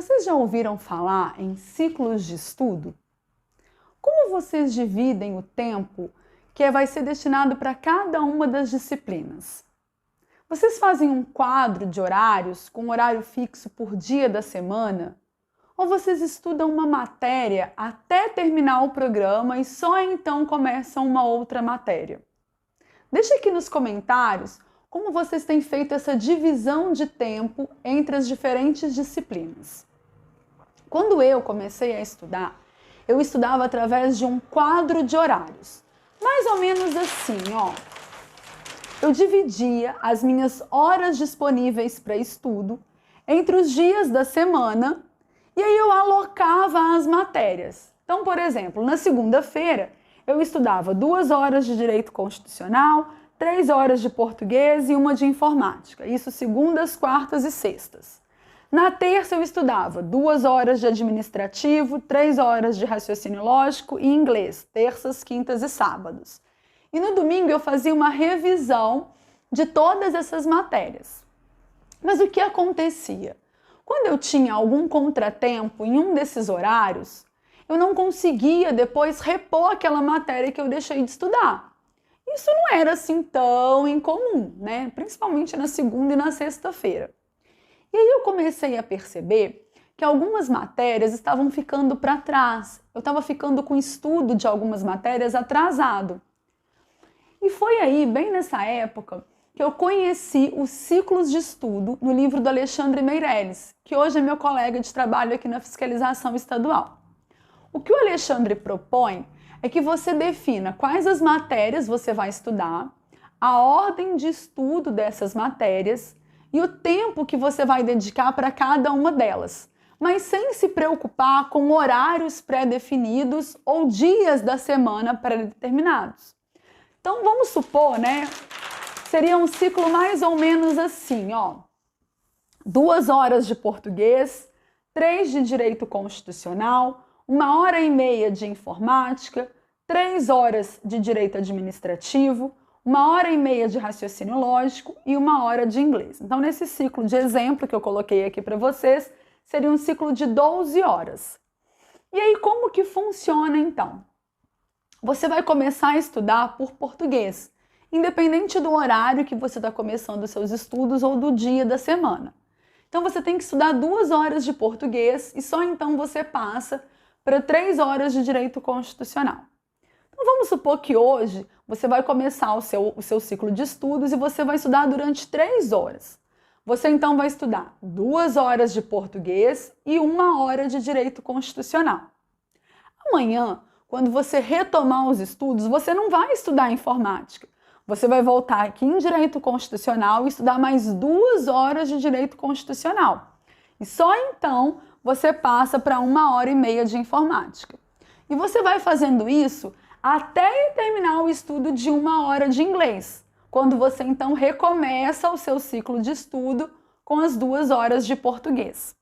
Vocês já ouviram falar em ciclos de estudo? Como vocês dividem o tempo que vai ser destinado para cada uma das disciplinas? Vocês fazem um quadro de horários com horário fixo por dia da semana? Ou vocês estudam uma matéria até terminar o programa e só então começam uma outra matéria? Deixe aqui nos comentários como vocês têm feito essa divisão de tempo entre as diferentes disciplinas. Quando eu comecei a estudar, eu estudava através de um quadro de horários. Mais ou menos assim, ó. Eu dividia as minhas horas disponíveis para estudo entre os dias da semana e aí eu alocava as matérias. Então, por exemplo, na segunda-feira eu estudava 2 horas de Direito Constitucional, 3 horas de Português e 1 de Informática. Isso segundas, quartas e sextas. Na terça eu estudava 2 horas de Administrativo, 3 horas de Raciocínio Lógico e Inglês, terças, quintas e sábados. E no domingo eu fazia uma revisão de todas essas matérias. Mas o que acontecia? Quando eu tinha algum contratempo em um desses horários, eu não conseguia depois repor aquela matéria que eu deixei de estudar. Isso não era assim tão incomum, né? Principalmente na segunda e na sexta-feira. E aí eu comecei a perceber que algumas matérias estavam ficando para trás. Eu estava ficando com o estudo de algumas matérias atrasado. E foi aí, bem nessa época, que eu conheci os ciclos de estudo no livro do Alexandre Meirelles, que hoje é meu colega de trabalho aqui na fiscalização estadual. O que o Alexandre propõe é que você defina quais as matérias você vai estudar, a ordem de estudo dessas matérias e o tempo que você vai dedicar para cada uma delas, mas sem se preocupar com horários pré-definidos ou dias da semana pré-determinados. Então vamos supor, né? Seria um ciclo mais ou menos assim, ó. 2 horas de português, 3 de direito constitucional, 1h30 de informática, 3 horas de direito administrativo, 1h30 de raciocínio lógico e 1 hora de inglês. Então, nesse ciclo de exemplo que eu coloquei aqui para vocês, seria um ciclo de 12 horas. E aí, como que funciona então? Você vai começar a estudar por português, independente do horário que você está começando os seus estudos ou do dia da semana. Então, você tem que estudar 2 horas de português e só então você passa para 3 horas de direito constitucional. Então, vamos supor que hoje você vai começar o seu ciclo de estudos e você vai estudar durante 3 horas. Você então vai estudar 2 horas de português e 1 hora de direito constitucional. Amanhã, quando você retomar os estudos, você não vai estudar informática. Você vai voltar aqui em direito constitucional e estudar mais 2 horas de direito constitucional. E só então você passa para 1h30 de informática. E você vai fazendo isso até terminar o estudo de 1 hora de inglês, quando você então recomeça o seu ciclo de estudo com as 2 horas de português.